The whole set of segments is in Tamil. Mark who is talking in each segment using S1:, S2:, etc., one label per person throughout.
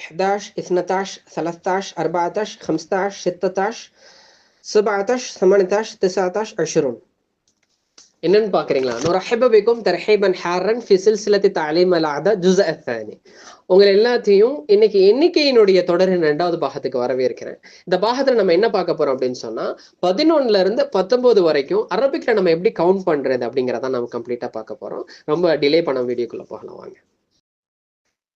S1: 11 12 13 14 15 16 17 18 19 20. என்னன்னு பாக்குறீங்களா? நுரஹிபு பிக்கும் தர்ஹீபன் ஹாரன் ஃபி சில்சிலத்தி தஅலீம் அல் அஅதா ஜுஸ் அத்தானி. உங்களை எல்லாத்தையும் இன்னைக்கு எண்ணிக்கையினுடைய தொடரின் 2வது பாகத்துக்கு வரவேற்கிறேன். இந்த பாகத்துல நம்ம என்ன பார்க்க போறோம் அப்படின்னு சொன்னா 11ல இருந்து 19 வரைக்கும் அரபிக்ல நம்ம எப்படி கவுண்ட் பண்றது அப்படிங்கிறத நம்ம கம்ப்ளீட்டா பார்க்க போறோம். ரொம்ப டிலே பண்ண வீடியோக்குள்ள போகலாம் வாங்க.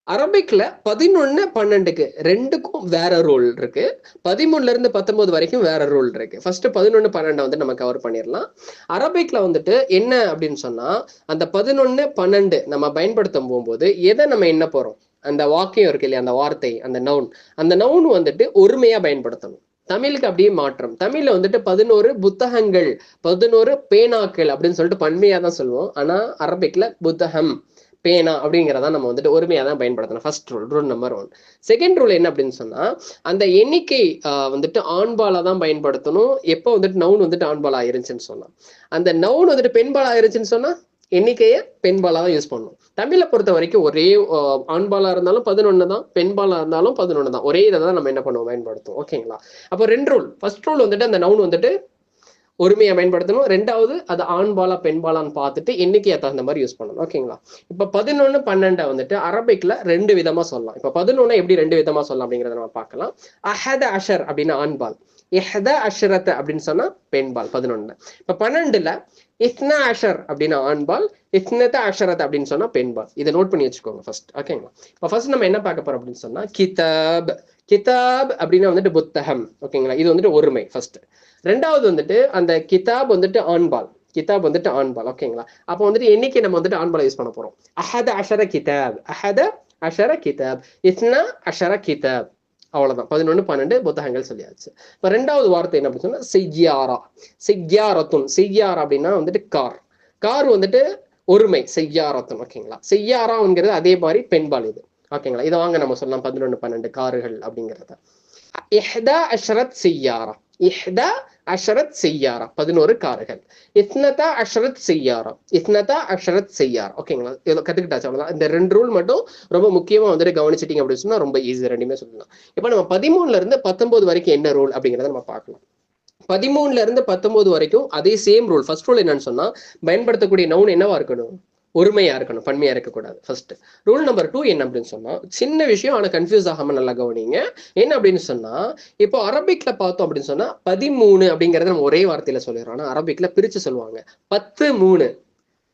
S1: அரபிக்ல 11 12க்கு ரெண்டுக்கும் வேற ரூல் இருக்கு. 13ல இருந்து 19 வரைக்கும் வேற ரூல் இருக்கு. ஃபர்ஸ்ட் 11 12 வந்து நம்ம கவர் பண்ணிடலாம். அரபிக்ல வந்துட்டு என்ன அப்படின்னு சொன்னா அந்த 11 12 நம்ம பயன்படுத்தும் போகும்போது எதை நம்ம என்ன போறோம், அந்த வாக்கியம் இருக்கு இல்லையா, அந்த வார்த்தை, அந்த நவுன் வந்துட்டு ஒருமையா பயன்படுத்தணும். தமிழுக்கு அப்படியே மாற்றம். தமிழ்ல வந்துட்டு 11 புத்தகங்கள், 11 பேனாக்கள் அப்படின்னு சொல்லிட்டு பன்மையா தான் சொல்லுவோம். ஆனா அரபிக்ல புத்தகம், பேனா அப்படிங்கிறத நம்ம வந்துட்டு ஒருமையா தான் பயன்படுத்தணும். First rule number 1. Second rule என்ன அப்படின்னு சொன்னா அந்த எண்ணிக்கை வந்துட்டு ஆண்பாலா தான் பயன்படுத்தணும். எப்போ வந்துட்டு நவுன் வந்துட்டு ஆண்பால் ஆயிருச்சுன்னு சொன்னா, அந்த நவுன் வந்துட்டு பெண்பால் ஆயிருச்சுன்னு சொன்னா எண்ணிக்கையை பெண்பாலா தான் யூஸ் பண்ணணும். தமிழை பொறுத்த வரைக்கும் ஒரே ஆண்பாலா இருந்தாலும் 11 தான், பெண்பாலா இருந்தாலும் 11 தான். ஒரே இதை தான் நம்ம என்ன பண்ணுவோம், பயன்படுத்துவோம். ஓகேங்களா? அப்போ 2 ரூல். ஃபர்ஸ்ட் ரூல் வந்துட்டு அந்த நவுன் வந்துட்டு ஒருமையை பயன்படுத்தணும். 2வது அது ஆண்பாலா பெண்பாலான்னு பார்த்துட்டு எண்ணிக்கையை தகுந்த மாதிரி யூஸ் பண்ணணும். ஓகேங்களா? இப்ப 11 12 வந்துட்டு அரபிக்ல 2 விதமா சொல்லலாம். இப்ப 11 எப்படி 2 விதமா சொல்லலாம் அப்படிங்கறத நம்ம பார்க்கலாம். அஹத அஷர் அப்படின்னு ஆண்பால், இஹத அஷ்ரத் அப்படின்னு சொன்னா பெண்பால் 11. இப்ப 12ல இஸ்னா அஷர் அப்படின்னு ஆண்பால், இஸ்னத அஷரத் அப்படின்னு சொன்னா பெண்பால். இதை நோட் பண்ணி வச்சுக்கோங்க ஃபர்ஸ்ட். ஓகேங்களா? இப்ப ஃபர்ஸ்ட் நம்ம என்ன பார்க்க போறோம் அப்படின்னு சொன்னா கிதாப். கிதாப் அப்படின்னா வந்துட்டு புத்தகம். ஓகேங்களா? இது வந்துட்டு ஒருமை ஃபர்ஸ்ட். 2வது வந்துட்டு அந்த கிதாப் வந்துட்டு ஆண்பால், கிதாப் வந்துட்டு ஆண்பால். ஓகேங்களா? அப்போ வந்துட்டு எண்ணிக்கை நம்ம வந்துட்டு ஆண்பாலை யூஸ் பண்ண போறோம். அஹத அஷர கிதாப், அஹத அஷர கிதாப், இஸ்னா அஷர கிதாப். அவ்வளவுதான். 11 12 புத்தகங்கள் சொல்லியாச்சு. இப்ப 2வது வார்த்தை என்ன அப்படின்னு சொன்னா செய்யாரா, செய்யாரத்துன். செய்யாரா அப்படின்னா வந்துட்டு கார். கார் வந்துட்டு ஒருமை, செய்யாரத்துன். ஓகேங்களா? செய்யாராங்கிறது அதே மாதிரி பெண்பால் இது. ஓகேங்களா? இதை வாங்க நம்ம சொல்லலாம் 11 12 கார்கள் அப்படிங்கிறத. இஹ்தா அஷ்ரத் செய்யாரா, இஹ்தா அஷ்ரத் செய்யாரா 11 கார்கள். இஸ்னதா அஷ்ரத் செய்யாரா, இஸ்னதா அஷ்ரத் செய்யாரா. ஓகேங்களா? இதை கத்துக்கிட்டாச்சு. அவ்வளவுதான். இந்த 2 ரூல் மட்டும் ரொம்ப முக்கியமா வந்துட்டு கவனிச்சிட்டீங்க அப்படின்னு சொன்னா ரொம்ப ஈஸி. ரெண்டுமே சொல்லலாம். இப்ப நம்ம 13ல இருந்து 19 வரைக்கும் என்ன ரூல் அப்படிங்கிறத நம்ம பார்க்கலாம். 13ல இருந்து 19 வரைக்கும் அதே சேம் ரூல். ஃபர்ஸ்ட் ரூல் என்னன்னு சொன்னா பயன்படுத்தக்கூடிய நவுன் என்னவா இருக்கணும், ஒருமையா இருக்கணும், பன்மையா இருக்கக்கூடாது. ஃபர்ஸ்ட் ரூல் நம்பர் 2 என்ன அப்படின்னு சொன்னா சின்ன விஷயம், ஆனா கன்ஃபியூஸ் ஆகாம நல்லா கவனிங்க. என்ன அப்படின்னு சொன்னா இப்போ அரபிக்ல பார்த்தோம் அப்படின்னு சொன்னா 13 அப்படிங்கறத நம்ம ஒரே வார்த்தையில சொல்லிடுறோம். ஆனா அரபிக்ல பிரிச்சு சொல்லுவாங்க. 10 3,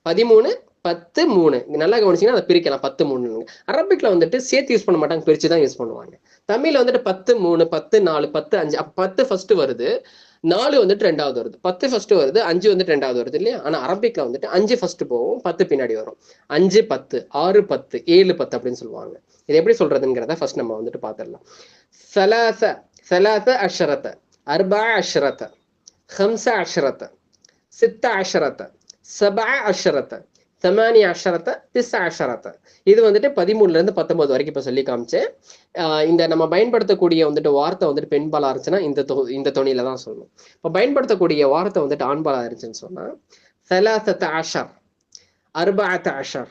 S1: 13 10 3. நல்லா கவனிச்சீங்கன்னா அதை பிரிக்கலாம் 10 3. அரபிக்ல வந்துட்டு சேர்த்து யூஸ் பண்ண மாட்டாங்க, பிரிச்சு தான் யூஸ் பண்ணுவாங்க. தமிழ்ல வந்துட்டு 10 3, 10 4, 10 5. அப்ப 10 ஃபர்ஸ்ட் வருது, 4 வந்துட்டு 2வது வருது, 10 ஃபர்ஸ்ட் வருது, 5 வந்துட்டு 2வது வருது இல்லையா? ஆனா அரபிக்ல வந்துட்டு 5 ஃபர்ஸ்ட் போகும், 10 பின்னாடி வரும். 5 10, 6 10, 7 10 அப்படின்னு சொல்லுவாங்க. இது எப்படி சொல்றதுங்கிறத ஃபர்ஸ்ட் நம்ம வந்துட்டு பாத்திரலாம். சலாச, சலாச அஷ்ரத, அர்பா அஷ்ரத, ஹம்ச அஷ்ரத, சித்த அஷ்ரத, சபா அஷ்ரத, 8 அஷ்ரத, 9 அஷ்ரத. இது வந்துட்டு 13ல இருந்து 19 வரைக்கும் இப்ப சொல்லி காமிச்சேன். இந்த நம்ம பயன்படுத்தக்கூடிய வந்துட்டு வார்த்தை வந்துட்டு பெண்பாலா இருந்துச்சுன்னா இந்த தொனியில தான் சொல்லணும். இப்ப பயன்படுத்தக்கூடிய வார்த்தை வந்துட்டு ஆண்பாலா இருந்துச்சுன்னு சொன்னா ثلاثة عشر 14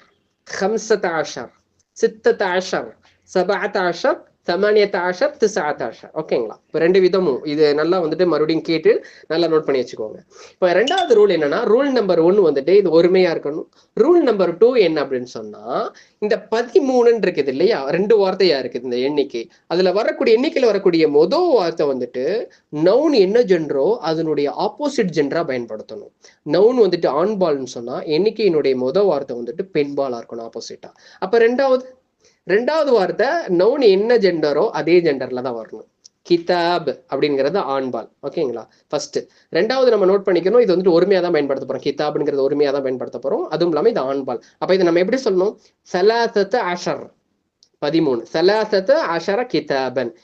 S1: 15 16 17 18 19. ஓகேங்களா? இப்போ 2 விதமும் இது நல்லா வந்துட்டு மறுபடியும் கேட்டு நல்லா நோட் பண்ணி வச்சுக்கோங்க. இப்போ 2வது ரூல் என்னன்னா ரூல் நம்பர் 1 வந்துட்டு இது ஒருமையா இருக்கணும். ரூல் நம்பர் 2 என்ன அப்படின்னு சொன்னா இந்த 13 இருக்குது இல்லையா, 2 வார்த்தையா இருக்குது இந்த எண்ணிக்கை. அதுல வரக்கூடிய எண்ணிக்கையில வரக்கூடிய முதல் வார்த்தை வந்துட்டு நவுன் என்ன ஜென்ரோ அதனுடைய ஆப்போசிட் ஜென்ரா பயன்படுத்தணும். நவுன் வந்துட்டு ஆண்பால்னு சொன்னா எண்ணிக்கையினுடைய முதல் வார்த்தை வந்துட்டு பெண்பாலா இருக்கணும், ஆப்போசிட்டா. அப்ப 2வது வார்த்தை நவுன் என்ன ஜெண்டரோ அதே ஜெண்டர்ல தான் வரணும். கிதாப் அப்படிங்கிறது ஆண்பால். ஓகேங்களா? ஃபர்ஸ்ட். 2வது நம்ம நோட் பண்ணிக்கணும், இது வந்துட்டு ஒருமையா தான் பயன்படுத்த போறோம். கிதாப்ங்கிறது ஒருமையா தான் பயன்படுத்த போறோம். அதுவும் இல்லாம இது ஆண்பால். அப்ப இதை நம்ம எப்படி சொல்லணும், சலாசத்து அஷர் 13, சலாசத்து அஷர கிதாபன்,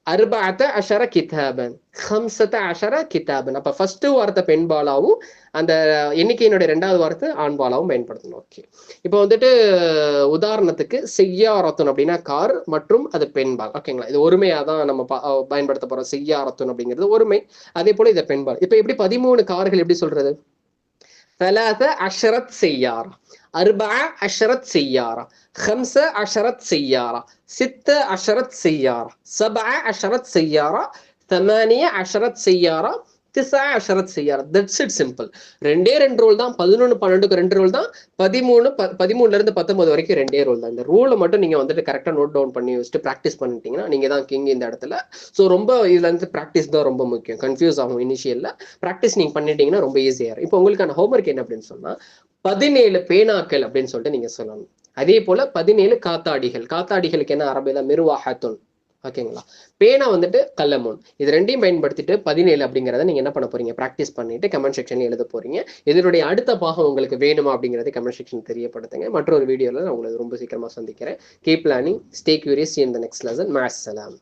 S1: 14 கிதாபன், 15 கிதாபன். அப்ப ஃபர்ஸ்ட் வார்த்தை பெண்பாலாவும் அந்த எண்ணிக்கையினுடைய 2வது வார்த்தை ஆண்பாலாவும் பயன்படுத்தணும். ஓகே. இப்போ வந்துட்டு உதாரணத்துக்கு செய்யாரத்துன் அப்படின்னா கார் மற்றும் அது பெண்பால். ஓகேங்களா? இது ஒருமையா தான் நம்ம பயன்படுத்த போறோம். செய்யாரத்துன் அப்படிங்கிறது ஒருமை, அதே போல இதை பெண்பால். இப்ப எப்படி 13 கார்கள் எப்படி சொல்றது, 13 செய்யாரா, 14 سيارة، 15 سيارة، 16 سيارة، 17 سيارة، 18 سيارة، 19 سيارة. That's it, simple. ரெண்டே ரூல் தான். 11 12க்கு 2 ரூல் தான். 13ல இருந்து 19 வரைக்கும் ரெண்டே ரூல் தான். இந்த ரூலை மட்டும் நீங்க வந்துட்டு கரெக்டா நோட் டவுன் பண்ணி வச்சுட்டு ப்ராக்டிஸ் பண்ணிட்டீங்கன்னா நீங்க தான் கிங் இந்த இடத்துல. ஸோ ரொம்ப இதுல இருந்து ப்ராக்டிஸ் தான் ரொம்ப முக்கியம். கன்ஃபியூஸ் ஆகும் இனிஷியல்ல. ப்ராக்டிஸ் நீங்க பண்ணிட்டீங்கன்னா ரொம்ப ஈஸியா இருக்கும். இப்போ உங்களுக்கான ஹோம்ஒர்க் என்ன அப்படின்னு சொன்னா 17 பேனாக்கள் அப்படின்னு சொல்லிட்டு நீங்க சொல்லணும். அதே போல 17 காத்தாடிகள். காத்தாடிகளுக்கு என்ன அரபில மிர்வாஹத்துன். ஓகேங்களா? பேனா வந்துட்டு கல்லமுன். இது ரெண்டையும் பயன்படுத்திட்டு 17 அப்படிங்கிறத நீங்க என்ன பண்ண போறீங்க? ப்ராக்டிஸ் பண்ணிட்டு கமெண்ட் செக்ஷன்ல எழுத போறீங்க. இதனுடைய அடுத்த பாகம் உங்களுக்கு வேணுமா அப்படிங்கறத கமெண்ட் செக்ஷன் தெரியப்படுத்துங்க. மற்றொரு வீடியோல நான் உங்களை ரொம்ப சீக்கிரமா சந்திக்கிறேன். Keep learning, stay curious. See you in the next lesson. மஅஸ்ஸலாம்.